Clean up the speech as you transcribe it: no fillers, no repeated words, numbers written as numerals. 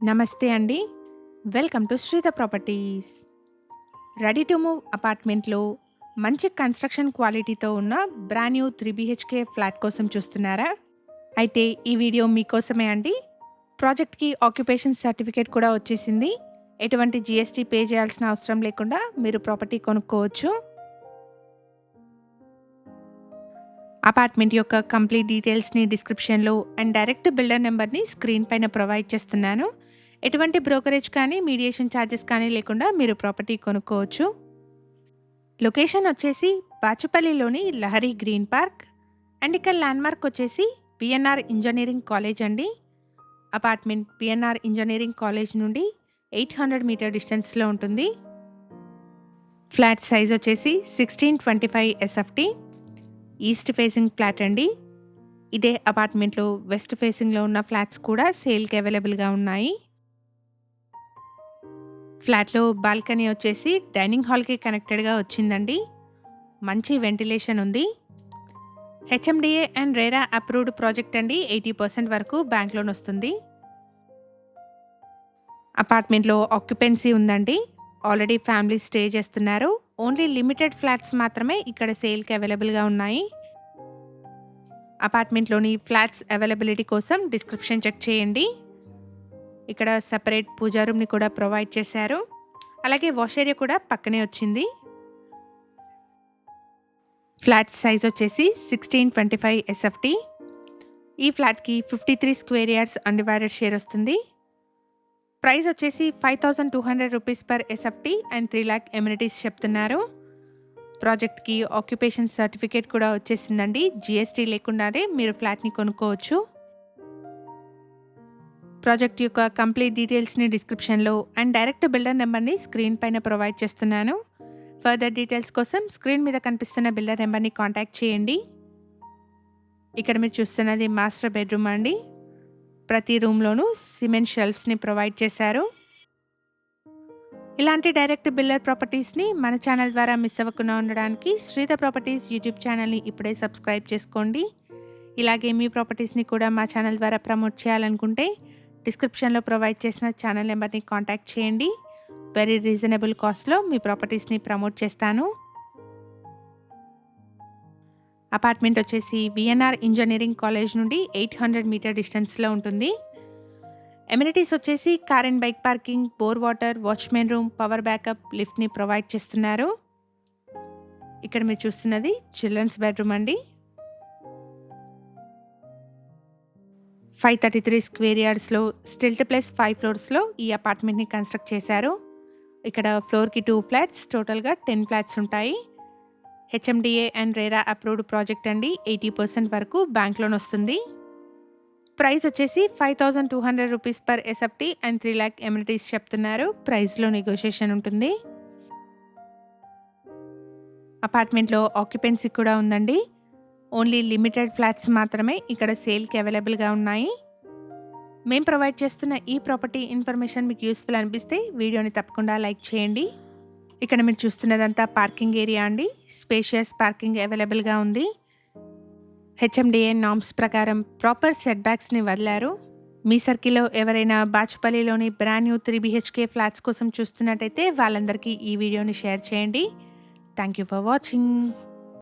నమస్తే అండి. Welcome to Sritha properties. Ready to move అపార్ట్మెంట్లో మంచి కన్స్ట్రక్షన్ క్వాలిటీతో ఉన్న బ్రాండ్ న్యూ 3 BHK ఫ్లాట్ కోసం చూస్తున్నారా? అయితే ఈ వీడియో మీకోసమే అండి. ప్రాజెక్ట్‌కి ఆక్యుపేషన్ సర్టిఫికేట్ కూడా వచ్చేసింది. ఎటువంటి GST పే చేయాల్సిన అవసరం లేకుండా మీరు ప్రాపర్టీ కొనుక్కోవచ్చు. అపార్ట్మెంట్ యొక్క కంప్లీట్ డీటెయిల్స్ని డిస్క్రిప్షన్లో అండ్ డైరెక్ట్ బిల్డర్ నెంబర్ని స్క్రీన్ పైన ప్రొవైడ్ చేస్తున్నాను. ఎటువంటి బ్రోకరేజ్ కానీ మీడియేషన్ ఛార్జెస్ కానీ లేకుండా మీరు ప్రాపర్టీ కొనుక్కోవచ్చు. లొకేషన్ వచ్చేసి బాచుపల్లిలోని లహరి గ్రీన్ పార్క్ అండ్ ఇక్కడ ల్యాండ్మార్క్ వచ్చేసి PNR ఇంజనీరింగ్ కాలేజ్ అండి. అపార్ట్మెంట్ PNR ఇంజనీరింగ్ కాలేజ్ నుండి 800 మీటర్ డిస్టెన్స్లో ఉంటుంది. ఫ్లాట్ సైజ్ వచ్చేసి 1625 SFT. ఈస్ట్ ఫేసింగ్ ఫ్లాట్ అండి. ఇదే అపార్ట్మెంట్లో వెస్ట్ ఫేసింగ్లో ఉన్న ఫ్లాట్స్ కూడా సేల్కి అవైలబుల్గా ఉన్నాయి. ఫ్లాట్లో బాల్కనీ వచ్చేసి డైనింగ్ హాల్కి కనెక్టెడ్గా వచ్చిందండి. మంచి వెంటిలేషన్ ఉంది. HMDA and RERA approved project అండి. 80% వరకు బ్యాంక్ లోన్ వస్తుంది. అపార్ట్మెంట్లో ఆక్యుపెన్సీ ఉందండి. ఆల్రెడీ ఫ్యామిలీ స్టే చేస్తున్నారు. ఓన్లీ లిమిటెడ్ ఫ్లాట్స్ మాత్రమే ఇక్కడ సేల్కి అవైలబుల్గా ఉన్నాయి. అపార్ట్మెంట్లోని ఫ్లాట్స్ అవైలబిలిటీ కోసం డిస్క్రిప్షన్ చెక్ చేయండి. ఇక్కడ సపరేట్ పూజా రూమ్ని కూడా ప్రొవైడ్ చేశారు. అలాగే వాష్ ఏరియా కూడా పక్కనే వచ్చింది. ఫ్లాట్ సైజ్ వచ్చేసి 1625 SFT. ఈ ఫ్లాట్కి 53 స్క్వేర్ యార్డ్స్ అన్డివైడెడ్ షేర్ వస్తుంది. ప్రైస్ వచ్చేసి 5200 rupees per SFT and 3 lakh amenities చెప్తున్నారు. ప్రాజెక్ట్కి ఆక్యుపేషన్ సర్టిఫికేట్ కూడా వచ్చేసిందండి. GST లేకుండానే మీరు ఫ్లాట్ని కొనుక్కోవచ్చు. ప్రాజెక్ట్ యొక్క కంప్లీట్ డీటెయిల్స్ని డిస్క్రిప్షన్లో అండ్ డైరెక్ట్ బిల్డర్ నెంబర్ని స్క్రీన్ పైన ప్రొవైడ్ చేస్తున్నాను. ఫర్దర్ డీటెయిల్స్ కోసం స్క్రీన్ మీద కనిపిస్తున్న బిల్డర్ నెంబర్ని కాంటాక్ట్ చేయండి. ఇక్కడ మీరు చూస్తున్నది మాస్టర్ బెడ్రూమ్ అండి. ప్రతి రూమ్లోనూ సిమెంట్ షెల్ఫ్స్ని ప్రొవైడ్ చేశారు. ఇలాంటి డైరెక్ట్ బిల్డర్ ప్రాపర్టీస్ని మన ఛానల్ ద్వారా మిస్ అవ్వకుండా ఉండడానికి శ్రీత ప్రాపర్టీస్ యూట్యూబ్ ఛానల్ని ఇప్పుడే సబ్స్క్రైబ్ చేసుకోండి. ఇలాగే మీ ప్రాపర్టీస్ని కూడా మా ఛానల్ ద్వారా ప్రమోట్ చేయాలనుకుంటే డిస్క్రిప్షన్లో ప్రొవైడ్ చేసిన ఛానల్ నెంబర్ని కాంటాక్ట్ చేయండి. వెరీ రీజనబుల్ కాస్ట్లో మీ ప్రాపర్టీస్ని ప్రమోట్ చేస్తాను. అపార్ట్మెంట్ వచ్చేసి BNR ఇంజనీరింగ్ కాలేజ్ నుండి 800 మీటర్ డిస్టెన్స్లో ఉంటుంది. ఎమ్యూనిటీస్ వచ్చేసి car and bike parking, bore water, watchman room, power backup, లిఫ్ట్ని ప్రొవైడ్ చేస్తున్నారు. ఇక్కడ మీరు చూస్తున్నది చిల్డ్రన్స్ బెడ్రూమ్ అండి. 533 స్క్వేర్ యార్డ్స్లో స్టిల్ట్ ప్లస్ 5 ఫ్లోర్స్లో ఈ అపార్ట్మెంట్ని కన్స్ట్రక్ట్ చేశారు. ఇక్కడ ఫ్లోర్కి 2 ఫ్లాట్స్, టోటల్గా 10 ఫ్లాట్స్ ఉంటాయి. HMDA and RERA approved project అండి. 80% వరకు బ్యాంక్ లోన్ వస్తుంది. ప్రైస్ వచ్చేసి 5200 rupees per SFT and 3 lakh amenities చెప్తున్నారు. ప్రైస్లో నెగోషియేషన్ ఉంటుంది. అపార్ట్మెంట్లో ఆక్యుపెన్సీ కూడా ఉందండి. ఓన్లీ లిమిటెడ్ ఫ్లాట్స్ మాత్రమే ఇక్కడ సేల్కి అవైలబుల్గా ఉన్నాయి. మేము ప్రొవైడ్ చేస్తున్న ఈ ప్రాపర్టీ ఇన్ఫర్మేషన్ మీకు యూస్ఫుల్ అనిపిస్తే వీడియోని తప్పకుండా లైక్ చేయండి. ఇక్కడ మీరు చూస్తున్నదంతా పార్కింగ్ ఏరియా అండి. స్పేషియస్ పార్కింగ్ అవైలబుల్గా ఉంది. HMDA నామ్స్ ప్రకారం ప్రాపర్ సెట్ బ్యాక్స్ని వదిలారు. మీ సర్కిల్లో ఎవరైనా బాచుపల్లిలోని బ్రాండ్ న్యూ 3 BHK ఫ్లాట్స్ కోసం చూస్తున్నట్టయితే వాళ్ళందరికీ ఈ వీడియోని షేర్ చేయండి. Thank you for watching.